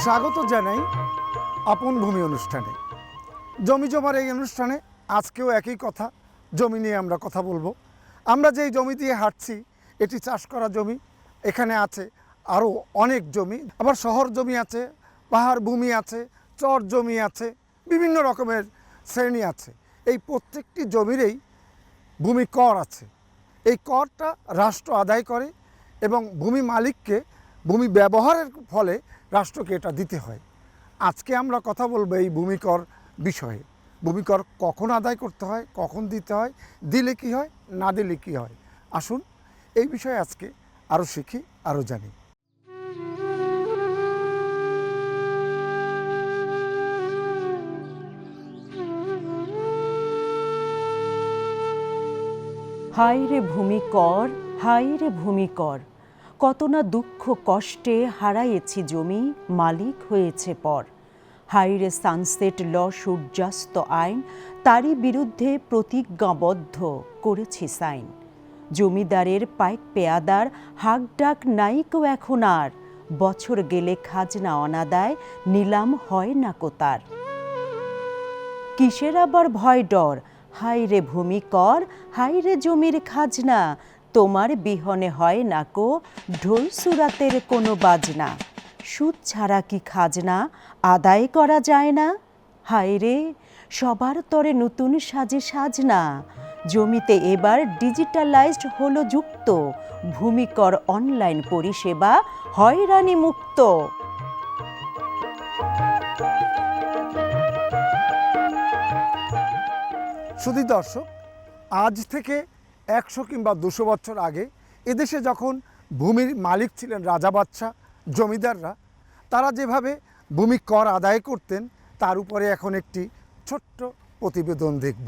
স্বাগত জানাই আপন ভূমি অনুষ্ঠানে। জমি জমার এই অনুষ্ঠানে আজকেও একই কথা, জমি নিয়ে আমরা কথা বলবো। আমরা যেই জমি দিয়ে হাঁটছি এটি চাষ করা জমি। এখানে আছে আরও অনেক জমি, আবার শহর জমি আছে, পাহাড় ভূমি আছে, চর জমি আছে, বিভিন্ন রকমের শ্রেণী আছে। এই প্রত্যেকটি জমিরই ভূমি কর আছে। এই করটা রাষ্ট্র আদায় করে এবং ভূমি মালিককে ভূমি ব্যবহারের ফলে রাষ্ট্রকে এটা দিতে হয়। আজকে আমরা কথা বলবো এই ভূমিকর বিষয়ে। ভূমিকর কখন আদায় করতে হয়, কখন দিতে হয়, দিলে কি হয়, না দিলে কি হয়। আসুন এই বিষয়ে আজকে আরও শিখি, আরও জানি। হায় রে ভূমি কর, হায় রে ভূমি কর, কত না দুঃখ কষ্টে হারাইয়েছি জমি, মালিক হয়েছে পর। হায় রে সানসেট ল, সূর্যাস্ত আইন, তারই বিরুদ্ধে প্রতিজ্ঞাবদ্ধ করেছি সাইন। জমিদারের পাইক পেয়াদার হাক ডাক নাইকো এখন আর, বছর গেলে খাজনা অনাদায় নিলাম হয় না কোতার। কিসের আবার ভয় ডর, হায় রে ভূমি কর, হায় রে জমির খাজনা, তোমার বিহনে হয় না কো ঢোল সুরাতের কোনো বাজনা। সুদ ছাড়া কি খাজনা আদায় করা যায় না? হায় রে সবার তরে নতুন সাজে সাজনা, জমিতে এবার ডিজিটালাইজড হলো যুক্ত, ভূমিকর অনলাইন পরিষেবা হয়রানি মুক্ত। শুধু দর্শক, আজ থেকে 100 কিংবা 200 বছর আগে এদেশে যখন ভূমির মালিক ছিলেন রাজা বাদশাহ, জমিদাররা, তারা যেভাবে ভূমি কর আদায় করতেন তার উপরে এখন একটি ছোট্ট প্রতিবেদন দেখব।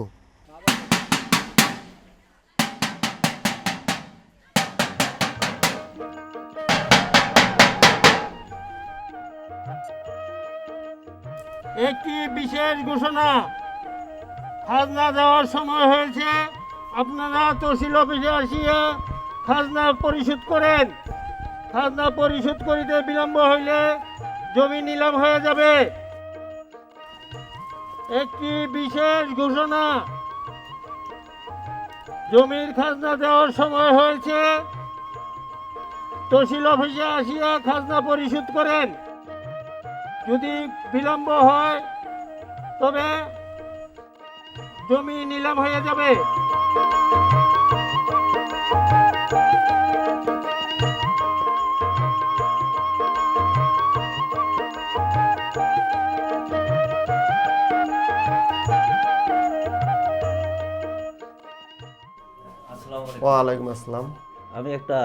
একটি বিশেষ ঘোষণা, খাজনা দেওয়ার সময় হয়েছে, আপনারা তহসিল অফিসে আসিয়া খাজনা পরিশোধ করেন। খাজনা পরিশোধ করিতে বিলম্ব হইলে জমি নিলাম হয়ে যাবে। একটি বিশেষ ঘোষণা, জমির খাজনা দেওয়ার সময় হয়েছে, তহসিল অফিসে আসিয়া খাজনা পরিশোধ করেন। যদি বিলম্ব হয় তবে জমি নিলাম হয়ে যাবে। ওয়ালাইকুম আসসালাম। আমি একটা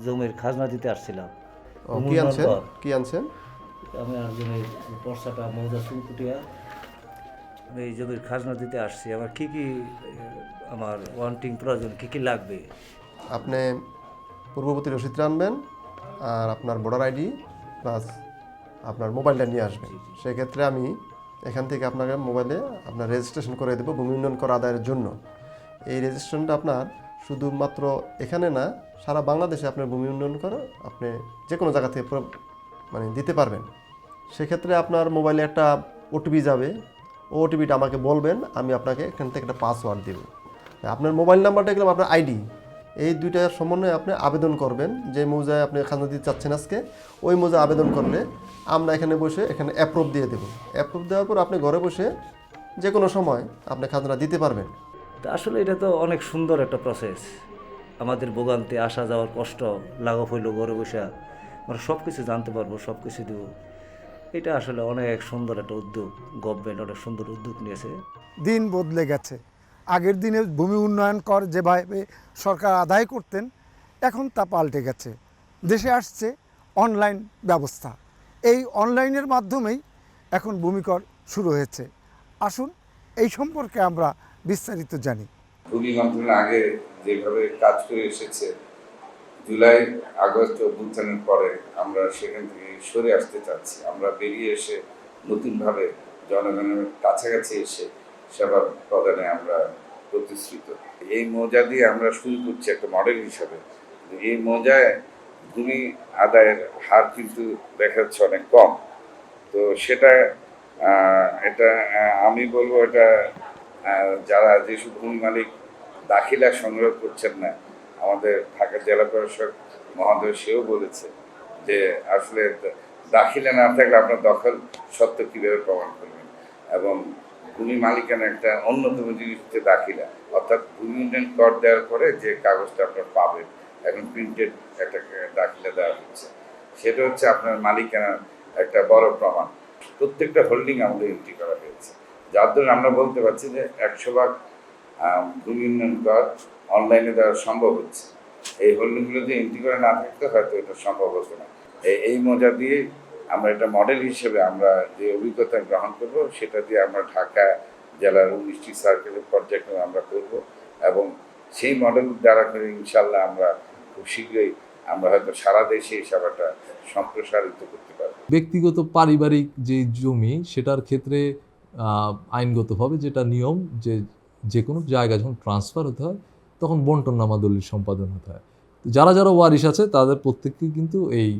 জমির খাজনা দিতে আসছিলাম। কি আনছেন? আমি জমির পর্সাটা মৌজা চুনকুটিয়া, আমি এই জমির খাজনা দিতে আসছি। আমার কি কি আমার ওয়ান্টিং প্রয়োজন, কি কি লাগবে? আপনি পূর্ববর্তী রসিদটা আনবেন আর আপনার ভোটার আইডি প্লাস আপনার মোবাইলটা নিয়ে আসবেন। সেক্ষেত্রে আমি এখান থেকে আপনাকে মোবাইলে আপনার রেজিস্ট্রেশন করে দেবো ভূমি উন্নয়ন কর আদায়ের জন্য। এই রেজিস্ট্রেশনটা আপনার শুধুমাত্র এখানে না, সারা বাংলাদেশে আপনার ভূমি উন্নয়ন কর আপনি যে কোনো জায়গা থেকে দিতে পারবেন। সেক্ষেত্রে আপনার মোবাইলে একটা ওটিপি যাবে, ও ওটিপিটা আমাকে বলবেন, আমি আপনাকে এখান থেকে একটা পাসওয়ার্ড দেব। আপনার মোবাইল নাম্বারটা গেলাম আপনার আইডি, এই দুইটার সমন্বয়ে আপনি আবেদন করবেন। যে মৌজায় আপনি খাজনা দিতে চাচ্ছেন আজকে, ওই মৌজা আবেদন করলে আমরা এখানে বসে এখানে অ্যাপ্রুভ দিয়ে দেবো। অ্যাপ্রুভ দেওয়ার পর আপনি ঘরে বসে যে কোনো সময় আপনি খাজনা দিতে পারবেন। তা আসলে এটা তো অনেক সুন্দর একটা প্রসেস। আমাদের ভোগান্তি, আসা যাওয়ার কষ্ট লাঘব হইল, ঘরে বসে আমরা সব কিছু জানতে পারবো, সব কিছু দেবো। এটা আসলে অনেক সুন্দর একটা উদ্যোগ, গভর্নমেন্ট অনেক সুন্দর উদ্যোগ নিয়েছে। দিন বদলে গেছে। আগের দিনে ভূমি উন্নয়ন কর যেভাবে সরকার আদায় করতেন, এখন তা পাল্টে গেছে। দেশে আসছে অনলাইন ব্যবস্থা। এই অনলাইনের মাধ্যমেই এখন ভূমিকর শুরু হয়েছে। আসুন এই সম্পর্কে আমরা বিস্তারিত জানি। ভূমি মন্ত্রণালয় আগে যেভাবে কাজ করে এসেছে, জুলাই আগস্ট অভ্যুত্থানের পরে আমরা সেখান থেকে সরে আসতে চাচ্ছি। আমরা বেরিয়ে এসে নতুনভাবে জনগণের কাছাকাছি এসে সেবা প্রদানে আমরা প্রতিশ্রুত। এই মৌজা দিয়ে আমরা শুরু করছি একটা মডেল হিসাবে। এই মৌজায় ভূমি আদায়ের হার কিন্তু দেখা যাচ্ছে অনেক কম। তো সেটা এটা আমি বলবো এটা যারা যেসব ভূমি মালিক দাখিলা সংগ্রহ করছেন না, আমাদের ঢাকা জেলা প্রশাসক মহোদয় সেও বলেছে যে আসলে দাখিলা না থাকলে আপনার দখল সত্য কীভাবে প্রমাণ করবেন। এবং ভূমি মালিকানা একটা অন্যতম জিনিস হচ্ছে দাখিলা, অর্থাৎ ভূমি উন্নয়ন কর দেওয়ার পরে যে কাগজটা আপনার পাবেন, এখন প্রিন্টেড একটা দাখিলা দেওয়া হচ্ছে, সেটা হচ্ছে আপনার মালিকানার একটা বড় প্রমাণ। প্রত্যেকটা হোল্ডিং আমাদের এন্ট্রি করা হয়েছে, যার জন্য আমরা বলতে পারছি যে 100% ভূমি উন্নয়ন কর অনলাইনে দেওয়া সম্ভব হচ্ছে। এই হোল্ডিংগুলো যদি এন্ট্রি করে না থাকতে হয়তো এটা সম্ভব হতো না। এই মজা দিয়ে আমরা একটা মডেল হিসেবে আমরা যে অভিজ্ঞতা গ্রহণ করব, সেটা দিয়ে আমরা ঢাকা জেলার 19টি সার্কেলের পর্যায়ক্রমে আমরা করব এবং সেই মডেল দ্বারা করে ইনশাল্লাহ আমরা খুব শীঘ্রই আমরা হয়তো সারা দেশে এই সেবাটা সম্প্রসারিত করতে পারব। ব্যক্তিগত পারিবারিক যে জমি, সেটার ক্ষেত্রে আইনগতভাবে যেটা নিয়ম, যে কোনো জায়গা যখন ট্রান্সফার হতে হয় তখন বন্টননামা দলিল সম্পাদন হতে হয়। যারা যারা ওয়ারিশ আছে তাদের প্রত্যেককেই কিন্তু এই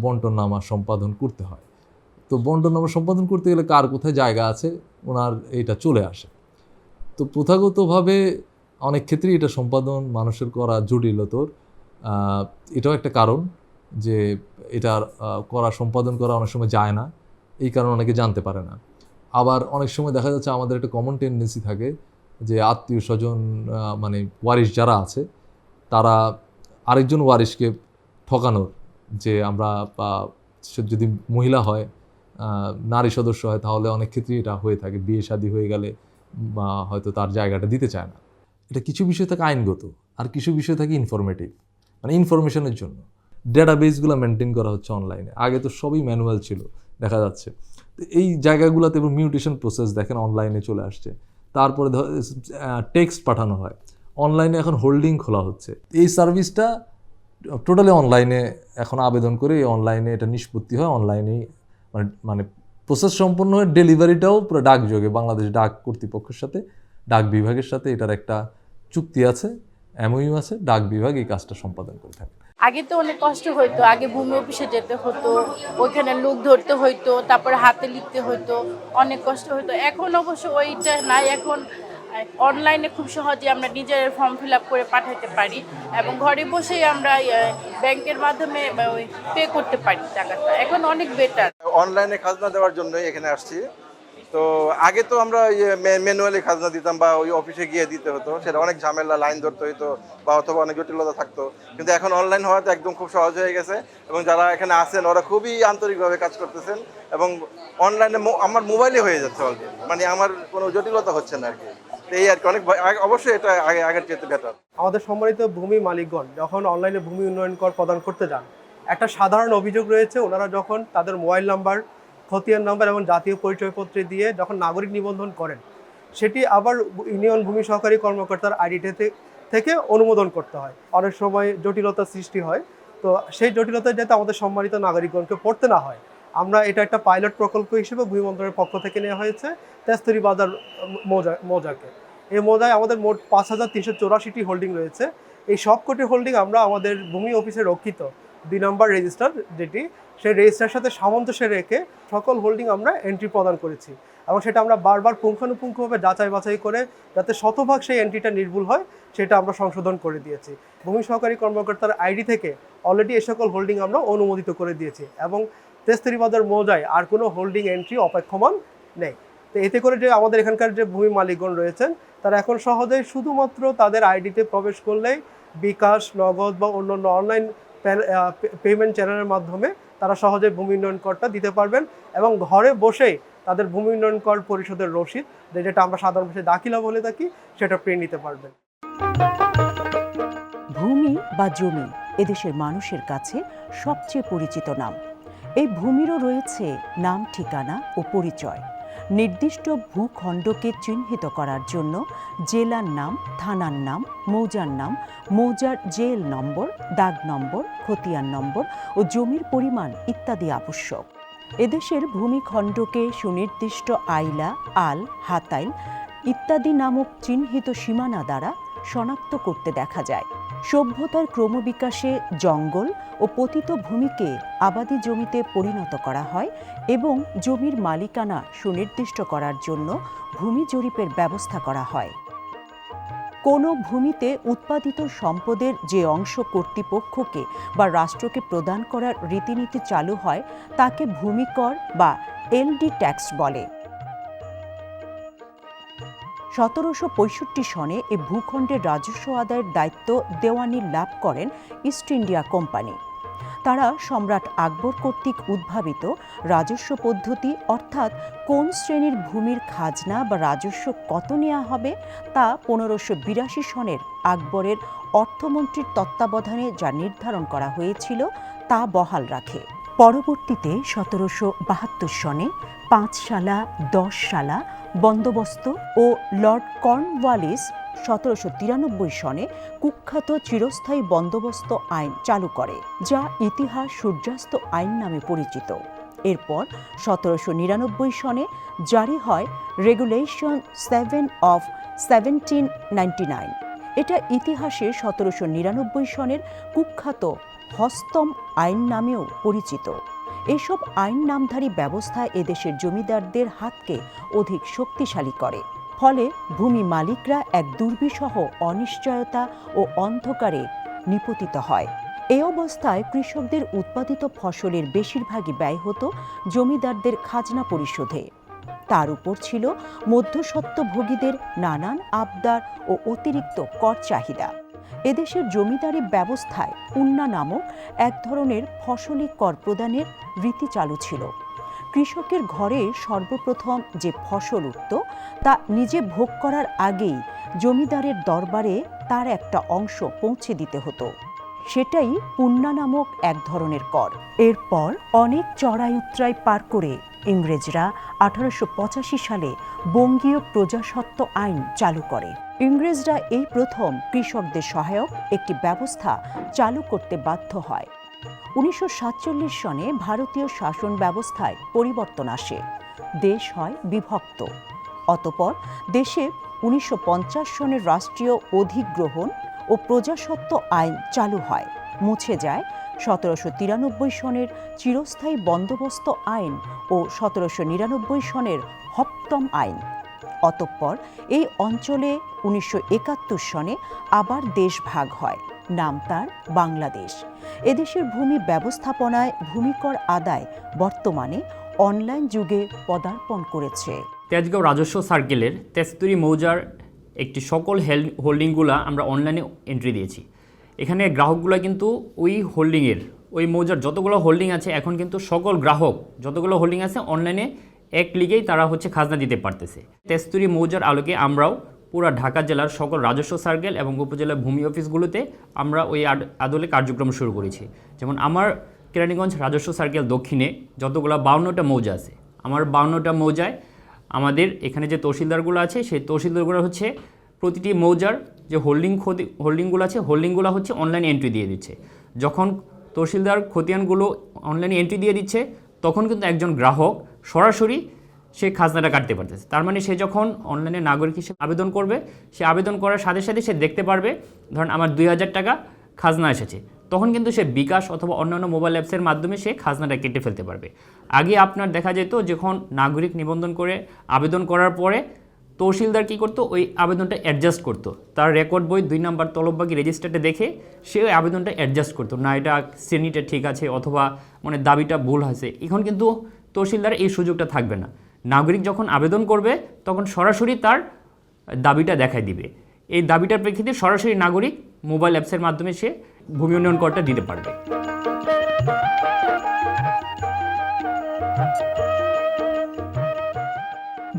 বন্টননামা সম্পাদন করতে হয়। তো বন্টননামা সম্পাদন করতে গেলে কার কোথায় জায়গা আছে ওনার এটা চলে আসে। তো প্রথাগতভাবে অনেক ক্ষেত্রেই এটা সম্পাদন মানুষের করা জটিলতর, এটাও একটা কারণ যে এটার সম্পাদন করা অনেক সময় যায় না, এই কারণে অনেকে জানতে পারে না। আবার অনেক সময় দেখা যাচ্ছে আমাদের একটা কমন টেন্ডেন্সি থাকে যে আত্মীয় স্বজন মানে ওয়ারিশ যারা আছে তারা আরেকজন ওয়ারিশকে ঠকানোর, যে আমরা যদি মহিলা হয়, নারী সদস্য হয়, তাহলে অনেক ক্ষেত্রেই এটা হয়ে থাকে। বিয়ে শাদী হয়ে গেলে হয়তো তার জায়গাটা দিতে চায় না। এটা কিছু বিষয় থাকে আইনগত, আর কিছু বিষয় থাকে ইনফরমেটিভ, মানে ইনফরমেশনের জন্য। ডেটাবেসগুলো মেনটেন করা হচ্ছে অনলাইনে, আগে তো সবই ম্যানুয়াল ছিল দেখা যাচ্ছে। তো এই জায়গাগুলোতে এবার মিউটেশন প্রসেস দেখেন অনলাইনে চলে আসছে। তারপরে টেক্সট পাঠানো হয়, অনলাইনে এখন হোল্ডিং খোলা হচ্ছে। এই সার্ভিসটা টোটালি অনলাইনে এখন আবেদন করে অনলাইনে এটা নিষ্পত্তি হয়, অনলাইনেই মানে প্রসেস সম্পন্ন হয়ে ডেলিভারিটাও পুরো ডাকযোগে বাংলাদেশ ডাক কর্তৃপক্ষের সাথে, ডাক বিভাগের সাথে এটার একটা চুক্তি আছে, এমওইউ আছে। ডাক বিভাগ এই কাজটা সম্পাদন করে থাকে। আগে তো অনেক কষ্ট হইতো, আগে ভূমি অফিসে যেতে হতো, ওইখানে লোক ধরতে হইতো, তারপরে হাতে লিখতে হইতো, অনেক কষ্ট হইতো। এখন অবশ্য ওইটা নাই, এখন অনলাইনে খুব সহজে আমরা নিজের ফর্ম ফিল আপ করে পাঠাতে পারি এবং ঘরে বসেই আমরা ব্যাংকের মাধ্যমে পে করতে পারি টাকাটা। এখন অনেক বেটার। অনলাইনে খাজনা দেওয়ার জন্যই এখানে আসছি। তো আগে তো আমরা ম্যানুয়ালি খাজনা দিতাম বা ওই অফিসে গিয়ে দিতে হতো, সেটা অনেক ঝামেলা, লাইন ধরতে হতো বা অথবা অনেক জটিলতা থাকতো। কিন্তু এখন অনলাইন হওয়াতে একদম খুব সহজ হয়ে গেছে এবং যারা এখানে আছেন ওরা খুবই আন্তরিকভাবে কাজ করতেছেন এবং অনলাইনে আমার মোবাইলে হয়ে যাচ্ছে অলরেডি, মানে আমার কোনো জটিলতা হচ্ছে না আর কি। এই আর কি অনেক অবশ্যই এটা আগের চেয়ে বেটার। আমাদের সম্মানিত ভূমি মালিকগণ যখন অনলাইনে ভূমি উন্নয়ন কর প্রদান করতে যান, একটা সাধারণ অভিযোগ রয়েছে, ওনারা যখন তাদের মোবাইল নাম্বার, খতিয়ান নাম্বার এবং জাতীয় পরিচয়পত্র দিয়ে যখন নাগরিক নিবন্ধন করেন, সেটি আবার ইউনিয়ন ভূমি সহকারী কর্মকর্তার আইডিতে থেকে অনুমোদন করতে হয়। অনেক সময় জটিলতার সৃষ্টি হয়। তো সেই জটিলতা যাতে আমাদের সম্মানিত নাগরিকগণকে পড়তে না হয়, আমরা এটা একটা পাইলট প্রকল্প হিসেবে ভূমি মন্ত্রণালয়ের পক্ষ থেকে নেওয়া হয়েছে তেস্তুরি বাজার মৌজাকে। এই মৌজায় আমাদের মোট 5384টি হোল্ডিং রয়েছে। এই সবকটি হোল্ডিং আমরা আমাদের ভূমি অফিসে রক্ষিত 2 নম্বর রেজিস্টার, যেটি সেই রেজিস্টারের সাথে সামঞ্জস্য রেখে সকল হোল্ডিং আমরা এন্ট্রি প্রদান করেছি এবং সেটা আমরা বারবার পুঙ্খানুপুঙ্খভাবে যাচাই বাছাই করে যাতে শতভাগ সেই এন্ট্রিটা নির্ভুল হয় সেটা আমরা সংশোধন করে দিয়েছি। ভূমি সহকারী কর্মকর্তার আইডি থেকে অলরেডি এই সকল হোল্ডিং আমরা অনুমোদিত করে দিয়েছি এবং তেস্তুরি বাজার মৌজায় আর কোনো হোল্ডিং এন্ট্রি অপেক্ষমান নেই। তো এতে করে যে আমাদের এখানকার যে ভূমি মালিকগণ রয়েছেন তারা এখন সহজেই শুধুমাত্র তাদের আইডিতে প্রবেশ করলেই বিকাশ, নগদ বা অন্যান্য অনলাইন পেমেন্ট চ্যানেলের মাধ্যমে তারা সহজে ভূমি উন্নয়ন করটা দিতে পারবেন এবং ঘরে বসেই তাদের ভূমি উন্নয়ন কর পরিশোধের রসিদ, যেটা আমরা সাধারণ ভাষায় দাখিলা বলে থাকি, সেটা প্রিন্ট নিতে পারবেন। ভূমি বা জমি এদেশের মানুষের কাছে সবচেয়ে পরিচিত নাম। এই ভূমিরও রয়েছে নাম, ঠিকানা ও পরিচয়। নির্দিষ্ট ভূখণ্ডকে চিহ্নিত করার জন্য জেলার নাম, থানার নাম, মৌজার নাম, মৌজার জেএল নম্বর, দাগ নম্বর, খতিয়ান নম্বর ও জমির পরিমাণ ইত্যাদি আবশ্যক। এদেশের ভূমিখণ্ডকে সুনির্দিষ্ট আইলা, আল, হাতাইল ইত্যাদি নামক চিহ্নিত সীমানা দ্বারা শনাক্ত করতে দেখা যায়। সভ্যতার ক্রমবিকাশে জঙ্গল ও পতিত ভূমিকে আবাদি জমিতে পরিণত করা হয় এবং জমির মালিকানা সুনির্দিষ্ট করার জন্য ভূমি জরিপের ব্যবস্থা করা হয়। কোনো ভূমিতে উৎপাদিত সম্পদের যে অংশ কর্তৃপক্ষকে বা রাষ্ট্রকে প্রদান করার রীতিনীতি চালু হয় তাকে ভূমিকর বা এলডি ট্যাক্স বলে। 1765 সনে এ ভূখণ্ডের রাজস্ব আদায়ের দায়িত্ব দেওয়ানি লাভ করেন ইস্ট ইন্ডিয়া কোম্পানি। তারা সম্রাট আকবর কর্তৃক উদ্ভাবিত রাজস্ব পদ্ধতি, অর্থাৎ কোন শ্রেণীর ভূমির খাজনা বা রাজস্ব কত নেওয়া হবে তা 1582 সনের আকবরের অর্থমন্ত্রীর তত্ত্বাবধানে যা নির্ধারণ করা হয়েছিল তা বহাল রাখে। পরবর্তীতে 1772 সনে 5 শালা 10 শালা বন্দোবস্ত ও লর্ড কর্নওয়ালিস 1793 সনে কুখ্যাত চিরস্থায়ী বন্দোবস্ত আইন চালু করে, যা ইতিহাস সূর্যাস্ত আইন নামে পরিচিত। এরপর 1799 সনে জারি হয় রেগুলেশন 7 অফ 1799। এটা ইতিহাসে 1799 সনের কুখ্যাত হস্তম আইন নামেও পরিচিত। এসব আইন নামধারী ব্যবস্থা এদেশের জমিদারদের হাতকে অধিক শক্তিশালী করে, ফলে ভূমি মালিকরা এক দুর্বিষহ অনিশ্চয়তা ও অন্ধকারে নিপতিত হয়। এই অবস্থায় কৃষকদের উৎপাদিত ফসলের বেশিরভাগই ব্যয় হতো জমিদারদের খাজনা পরিশোধে। তার উপর ছিল মধ্যস্বত্বভোগীদের নানান আবদার ও অতিরিক্ত কর চাহিদা। এদেশের জমিদারি ব্যবস্থায় পুন্না নামক এক ধরনের ফসলি কর প্রদানের রীতি চালু ছিল। কৃষকের ঘরে সর্বপ্রথম যে ফসল উঠত তা নিজে ভোগ করার আগেই জমিদারের দরবারে তার একটা অংশ পৌঁছে দিতে হতো। সেটাই পুন্না নামক এক ধরনের কর। এরপর অনেক চড়াই উতরাই পার করে ইংরেজরা 1885 সালে বঙ্গীয় প্রজাস্বত্ব আইন চালু করে। ইংরেজরা এই প্রথম কৃষকদের সহায়ক একটি ব্যবস্থা চালু করতে বাধ্য হয়। 1947 সনে ভারতীয় শাসন ব্যবস্থায় পরিবর্তন আসে, দেশ হয় বিভক্ত। অতঃপর দেশে 1950 সনের রাষ্ট্রীয় অধিগ্রহণ ও প্রজাস্বত্ব আইন চালু হয়। মুছে যায় 1793 সনের চিরস্থায়ী বন্দোবস্ত আইন ও 1799 সনের হপ্তম আইন। অতঃপর এই অঞ্চলে 1971 সনে আবার দেশ ভাগ হয়, নাম তার বাংলাদেশ। এদেশের ভূমি ব্যবস্থাপনায় ভূমিকর আদায় বর্তমানে অনলাইন যুগে পদার্পণ করেছে। তেজগাঁও রাজস্ব সার্কেলের তেস্তুরি মৌজার একটি সকল হোল্ডিংগুলো আমরা অনলাইনে এন্ট্রি দিয়েছি। এখানে গ্রাহকগুলো কিন্তু ওই হোল্ডিংয়ের, ওই মৌজার যতগুলো হোল্ডিং আছে এখন কিন্তু সকল গ্রাহক যতগুলো হোল্ডিং আছে অনলাইনে এক ক্লিকেই তারা খাজনা দিতে পারতেছে। তেস্তুরি মৌজার আলোকে আমরাও পুরা ঢাকা জেলার সকল রাজস্ব সার্কেল এবং উপজেলার ভূমি অফিসগুলোতে আমরা ওই আদলে কার্যক্রম শুরু করেছি। যেমন আমার কেরানীগঞ্জ রাজস্ব সার্কেল দক্ষিণে যতগুলো 52টা মৌজা আছে, আমার 52টা মৌজায় আমাদের এখানে যে তহসিলদারগুলো আছে সেই তহসিলদারগুলো প্রতিটি মৌজার যে হোল্ডিংগুলো আছে হোল্ডিংগুলো অনলাইনে এন্ট্রি দিয়ে দিচ্ছে। যখন তহসিলদার খতিয়ানগুলো অনলাইনে এন্ট্রি দিয়ে দিচ্ছে তখন কিন্তু একজন গ্রাহক সরাসরি সে খাজনাটা কাটতে পারতেছে। তার মানে সে যখন অনলাইনে নাগরিক হিসেবে আবেদন করবে, সে আবেদন করার সাথে সাথে সে দেখতে পারবে ধরেন আমার 2000 টাকা খাজনা এসেছে, তখন কিন্তু সে বিকাশ অথবা অন্যান্য মোবাইল অ্যাপসের মাধ্যমে সে খাজনাটা কেটে ফেলতে পারবে। আগে আপনার দেখা যেত যখন নাগরিক নিবন্ধন করে আবেদন করার পরে তহসিলদার কী করতো, ওই আবেদনটা অ্যাডজাস্ট করতো, তার রেকর্ড বই 2 নম্বর তলববাগি রেজিস্টারটা দেখে সে ওই আবেদনটা অ্যাডজাস্ট করতো, না এটা শ্রেণীটা ঠিক আছে অথবা দাবিটা ভুল হয়েছে। এখন কিন্তু তহসিলদার এই সুযোগটা থাকবে না। নাগরিক যখন আবেদন করবে তখন সরাসরি তার দাবিটা দেখাই দিবে। এই দাবিটার প্রেক্ষিতে সরাসরি নাগরিক মোবাইল অ্যাপসের মাধ্যমে সে ভূমি উন্নয়ন করটা দিতে পারবে।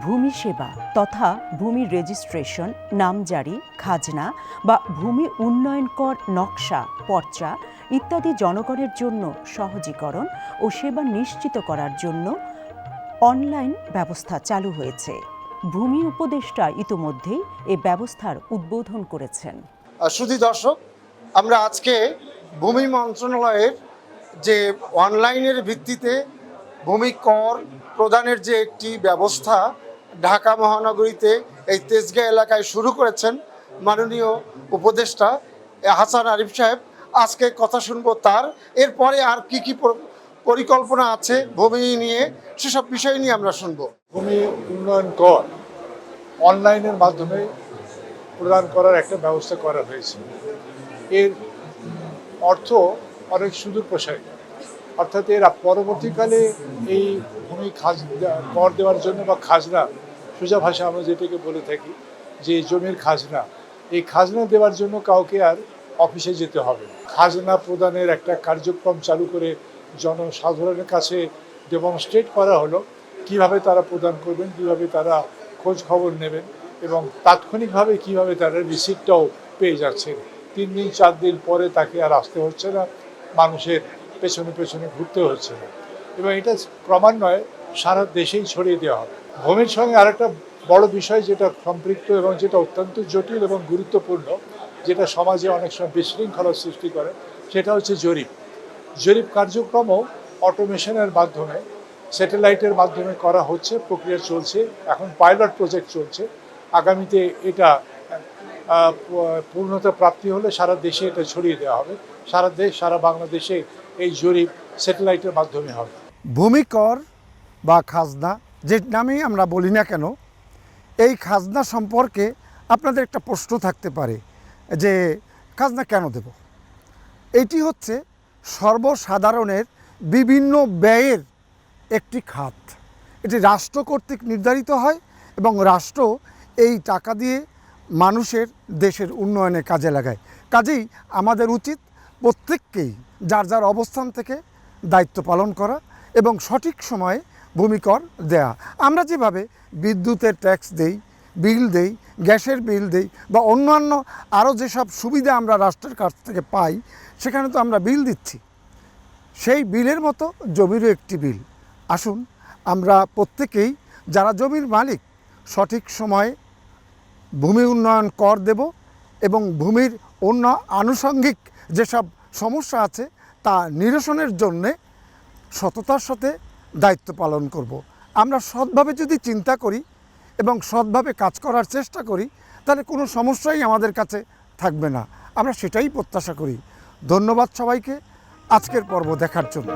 ভূমি সেবা তথা ভূমি রেজিস্ট্রেশন, নামজারি, খাজনা বা ভূমি উন্নয়ন কর নকশা, পর্চা ইত্যাদি জনগণের জন্য সহজীকরণ ও সেবা নিশ্চিত করার জন্য অনলাইন ব্যবস্থা চালু হয়েছে। ভূমি উপদেষ্টা ইতোমধ্যেই এ ব্যবস্থার উদ্বোধন করেছেন। শুধু দর্শক, আমরা আজকে ভূমি মন্ত্রণালয়ের যে অনলাইনের ভিত্তিতে ভূমি কর প্রদানের যে একটি ব্যবস্থা ঢাকা মহানগরীতে এই তেজগাঁ এলাকায় শুরু করেছেন মাননীয় উপদেষ্টা হাসান আরিফ সাহেব, আজকে কথা শুনবো তার। এরপরে আর কি কি পরিকল্পনা আছে ভূমি নিয়ে, সেসব বিষয় নিয়ে আমরা শুনবো। ভূমি উন্নয়ন কর অনলাইনের মাধ্যমে প্রদান করার একটা ব্যবস্থা করা হয়েছে। এর অর্থ অনেক সুদূর প্রসারী, অর্থাৎ এর পরবর্তীকালে এই ভূমি কর দেওয়ার জন্য বা খাজনা, সোজা ভাষা আমরা যেটাকে বলে থাকি যে জমির খাজনা, এই খাজনা দেওয়ার জন্য কাউকে আর অফিসে যেতে হবে না। খাজনা প্রদানের একটা কার্যক্রম চালু করে জনসাধারণের কাছে ডেমনস্ট্রেট করা হলো কিভাবে তারা প্রদান করবেন, কিভাবে তারা খোঁজ খবর নেবেন এবং তাৎক্ষণিকভাবে কিভাবে তারা রিসিপ্টটাও পেয়ে যাচ্ছেন। 3 দিন 4 দিন পরে তাকে আর আসতে হচ্ছে না, মানুষের পেছনে পেছনে ঘুরতে হচ্ছে না, এবং এটা ক্রমান্বয়ে সারা দেশেই ছড়িয়ে দেওয়া হবে। ভূমির সঙ্গে আরেকটা বড় বিষয় যেটা সম্পৃক্ত এবং যেটা অত্যন্ত জটিল এবং গুরুত্বপূর্ণ, যেটা সমাজে অনেক সময় বিশৃঙ্খলার সৃষ্টি করে, সেটা হচ্ছে জরিপ। জরিপ কার্যক্রমও অটোমেশনের মাধ্যমে, স্যাটেলাইটের মাধ্যমে করা হচ্ছে, প্রক্রিয়া চলছে, এখন পাইলট প্রজেক্ট চলছে। আগামীতে এটা পূর্ণতা প্রাপ্তি হলে সারা দেশে এটা ছড়িয়ে দেওয়া হবে। সারা বাংলাদেশে এই জরিপ স্যাটেলাইটের মাধ্যমে হবে। ভূমি কর বা খাজনা যে নামেই আমরা বলি না কেন, এই খাজনা সম্পর্কে আপনাদের একটা প্রশ্ন থাকতে পারে যে খাজনা কেন দেব। এটি হচ্ছে সর্বসাধারণের বিভিন্ন ব্যয়ের একটি খাত। এটি রাষ্ট্র কর্তৃক নির্ধারিত হয় এবং রাষ্ট্র এই টাকা দিয়ে মানুষের দেশের উন্নয়নে কাজে লাগায়। কাজেই আমাদের উচিত প্রত্যেককেই যার যার অবস্থান থেকে দায়িত্ব পালন করা এবং সঠিক সময়ে ভূমি কর দেয়া। আমরা যেভাবে বিদ্যুতের ট্যাক্স দেই, বিল দেই, গ্যাসের বিল দেই বা অন্যান্য আরও যেসব সুবিধা আমরা রাষ্ট্রের কাছ থেকে পাই, সেখানে তো আমরা বিল দিচ্ছি। সেই বিলের মতো জমিরও একটি বিল। আসুন আমরা প্রত্যেকেই যারা জমির মালিক সঠিক সময়ে ভূমি উন্নয়ন কর দেব এবং ভূমির অন্য আনুষঙ্গিক যেসব সমস্যা আছে তা নিরসনের জন্যে সততার সাথে দায়িত্ব পালন করব। আমরা সৎভাবে যদি চিন্তা করি এবং সৎভাবে কাজ করার চেষ্টা করি, তাহলে কোনো সমস্যাই আমাদের কাছে থাকবে না। আমরা সেটাই প্রত্যাশা করি। ধন্যবাদ সবাইকে আজকের পর্ব দেখার জন্য।